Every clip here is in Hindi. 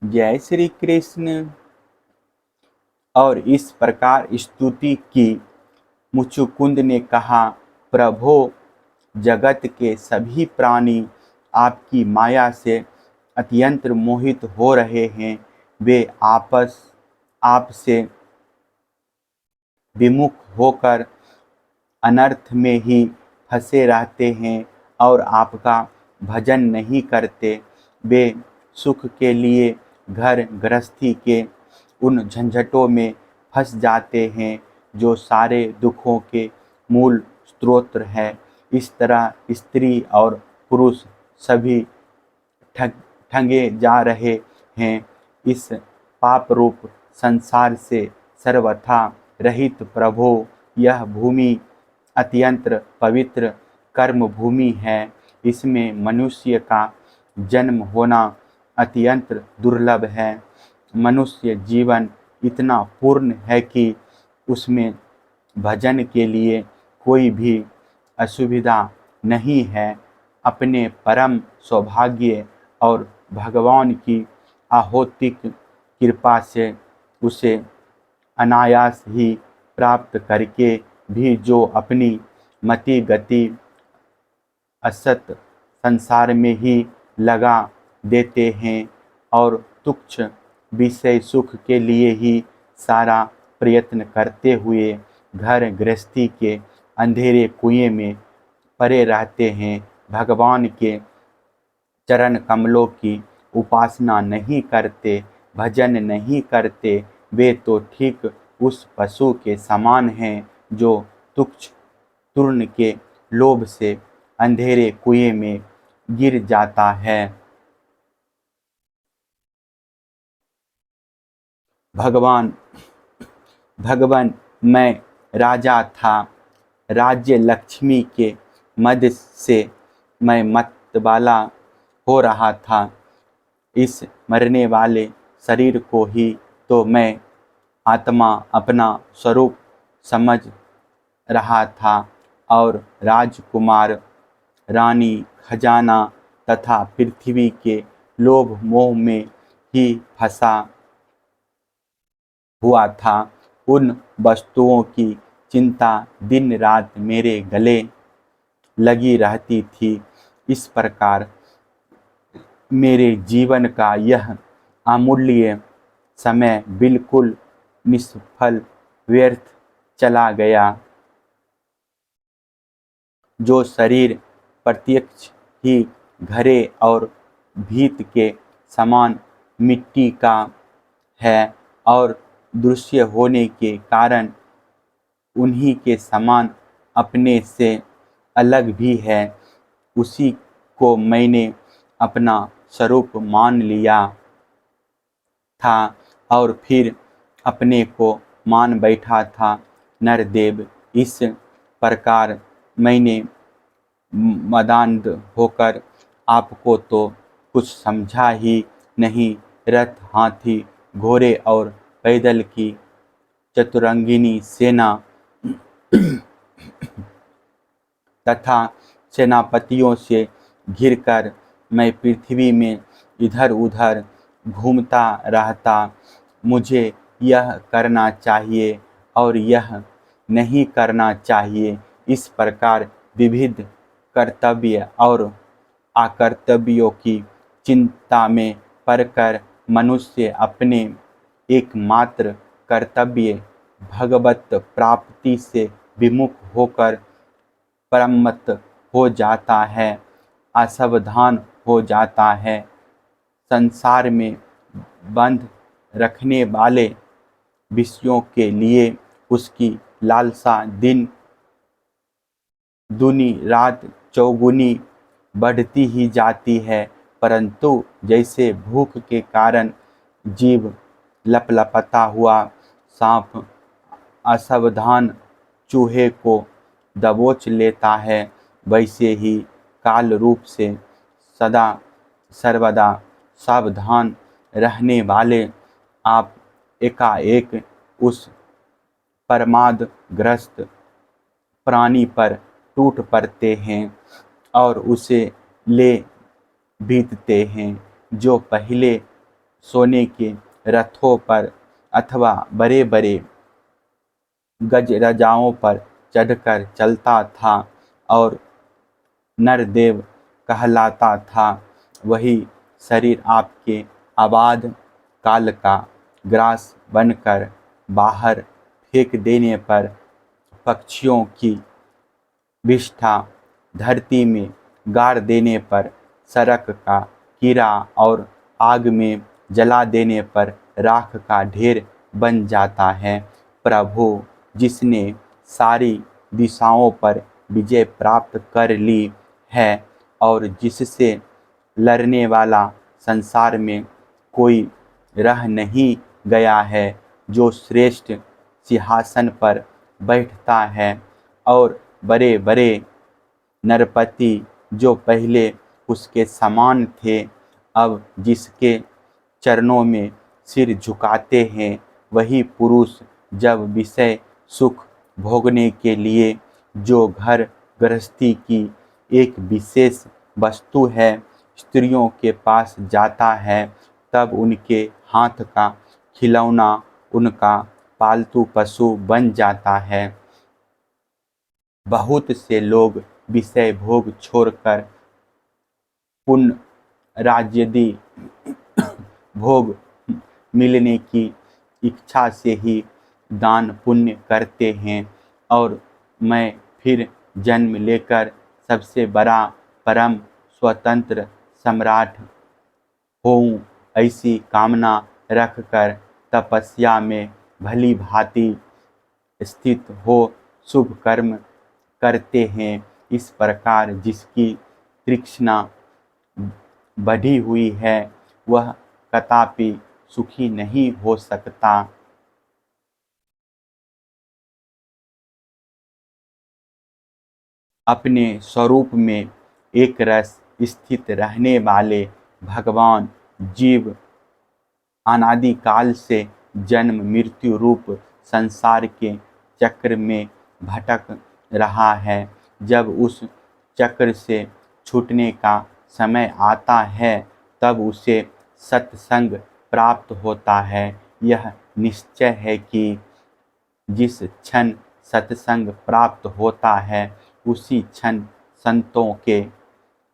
जय श्री कृष्ण। और इस प्रकार स्तुति की। मुचुकुंद ने कहा, प्रभो, जगत के सभी प्राणी आपकी माया से अत्यंत मोहित हो रहे हैं। वे आपसे विमुख होकर अनर्थ में ही फंसे रहते हैं और आपका भजन नहीं करते। वे सुख के लिए घर गृहस्थी के उन झंझटों में फंस जाते हैं जो सारे दुखों के मूल स्रोत है। इस तरह स्त्री और पुरुष सभी ठगे जा रहे हैं। इस पाप रूप संसार से सर्वथा रहित प्रभो, यह भूमि अत्यंत पवित्र कर्म भूमि है। इसमें मनुष्य का जन्म होना अत्यंत दुर्लभ है। मनुष्य जीवन इतना पूर्ण है कि उसमें भजन के लिए कोई भी असुविधा नहीं है। अपने परम सौभाग्य और भगवान की आहोतिक कृपा से उसे अनायास ही प्राप्त करके भी जो अपनी मति गति असत संसार में ही लगा देते हैं और तुच्छ विषय सुख के लिए ही सारा प्रयत्न करते हुए घर गृहस्थी के अंधेरे कुएं में पड़े रहते हैं, भगवान के चरण कमलों की उपासना नहीं करते, भजन नहीं करते, वे तो ठीक उस पशु के समान हैं जो तुच्छ तूर्ण के लोभ से अंधेरे कुएं में गिर जाता है। भगवान मैं राजा था। राज्य लक्ष्मी के मद से मैं मतवाला हो रहा था। इस मरने वाले शरीर को ही तो मैं आत्मा अपना स्वरूप समझ रहा था और राजकुमार, रानी, खजाना तथा पृथ्वी के लोभ मोह में ही फंसा हुआ था। उन वस्तुओं की चिंता दिन रात मेरे गले लगी रहती थी। इस प्रकार मेरे जीवन का यह अमूल्य समय बिल्कुल निष्फल व्यर्थ चला गया। जो शरीर प्रत्यक्ष ही घरे और भीत के समान मिट्टी का है और दृश्य होने के कारण उन्हीं के समान अपने से अलग भी है, उसी को मैंने अपना स्वरूप मान लिया था और फिर अपने को मान बैठा था। नरदेव, इस प्रकार मैंने मदान्ध होकर आपको तो कुछ समझा ही नहीं। रथ, हाथी, घोड़े और पैदल की चतुरंगिनी सेना तथा सेनापतियों से घिरकर मैं पृथ्वी में इधर उधर घूमता रहता। मुझे यह करना चाहिए और यह नहीं करना चाहिए, इस प्रकार विविध कर्तव्य और अकर्तव्यों की चिंता में पड़कर मनुष्य अपने एकमात्र कर्तव्य भगवत प्राप्ति से विमुख होकर प्रमत्त हो जाता है, असावधान हो जाता है। संसार में बंध रखने वाले विषयों के लिए उसकी लालसा दिन दूनी रात चौगुनी बढ़ती ही जाती है। परंतु जैसे भूख के कारण जीव लपलपाता हुआ सांप असावधान चूहे को दबोच लेता है, वैसे ही काल रूप से सदा सर्वदा सावधान रहने वाले आप एकाएक उस प्रमादग्रस्त प्राणी पर टूट पड़ते हैं और उसे ले बीतते हैं जो पहले सोने के रथों पर अथवा बड़े बड़े गजराजाओं पर चढ़कर चलता था और नरदेव कहलाता था, वही शरीर आपके आबाद काल का ग्रास बनकर बाहर फेंक देने पर पक्षियों की विष्ठा, धरती में गाड़ देने पर सड़क का कीड़ा और आग में जला देने पर राख का ढेर बन जाता है। प्रभु, जिसने सारी दिशाओं पर विजय प्राप्त कर ली है और जिससे लड़ने वाला संसार में कोई रह नहीं गया है, जो श्रेष्ठ सिंहासन पर बैठता है और बड़े बड़े नरपति जो पहले उसके समान थे, अब जिसके चरणों में सिर झुकाते हैं, वही पुरुष जब विषय सुख भोगने के लिए जो घर गृहस्थी की एक विशेष वस्तु है स्त्रियों के पास जाता है, तब उनके हाथ का खिलौना उनका पालतू पशु बन जाता है। बहुत से लोग विषय भोग छोड़कर पुण्य राज्यादि भोग मिलने की इच्छा से ही दान पुण्य करते हैं और मैं फिर जन्म लेकर सबसे बड़ा परम स्वतंत्र सम्राट होऊं, ऐसी कामना रखकर तपस्या में भली भांति स्थित हो शुभ कर्म करते हैं। इस प्रकार जिसकी तृष्णा बढ़ी हुई है, वह कदापि सुखी नहीं हो सकता। अपने स्वरूप में एक रस स्थित रहने वाले भगवान जीव अनादिकाल से जन्म मृत्यु रूप संसार के चक्र में भटक रहा है। जब उस चक्र से छूटने का समय आता है, तब उसे सत्संग प्राप्त होता है। यह निश्चय है कि जिस क्षण सत्संग प्राप्त होता है, उसी क्षण संतों के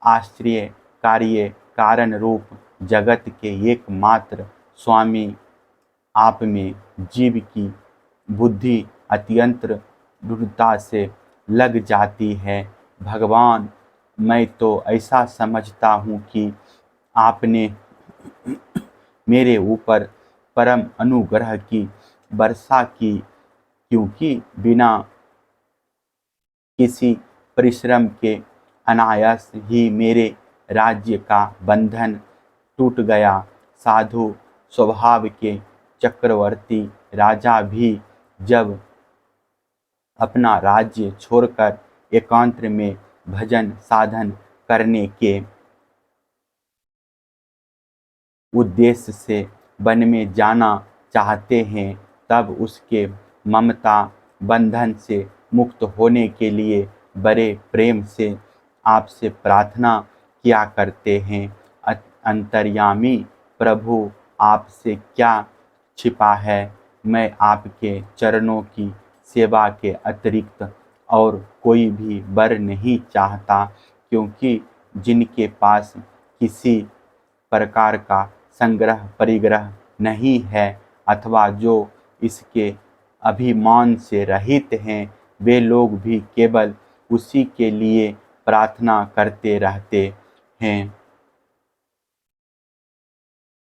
आश्रय कार्य कारण रूप जगत के एकमात्र स्वामी आप में जीव की बुद्धि अत्यंत दृढ़ता से लग जाती है। भगवान, मैं तो ऐसा समझता हूँ कि आपने मेरे ऊपर परम अनुग्रह की वर्षा की, क्योंकि बिना किसी परिश्रम के अनायास ही मेरे राज्य का बंधन टूट गया। साधु स्वभाव के चक्रवर्ती राजा भी जब अपना राज्य छोड़कर एकांत में भजन साधन करने के उद्देश्य से वन में जाना चाहते हैं, तब उसके ममता बंधन से मुक्त होने के लिए बड़े प्रेम से आपसे प्रार्थना किया करते हैं। अंतर्यामी प्रभु, आपसे क्या छिपा है? मैं आपके चरणों की सेवा के अतिरिक्त और कोई भी वर नहीं चाहता, क्योंकि जिनके पास किसी प्रकार का संग्रह परिग्रह नहीं है अथवा जो इसके अभिमान से रहित हैं, वे लोग भी केवल उसी के लिए प्रार्थना करते रहते हैं।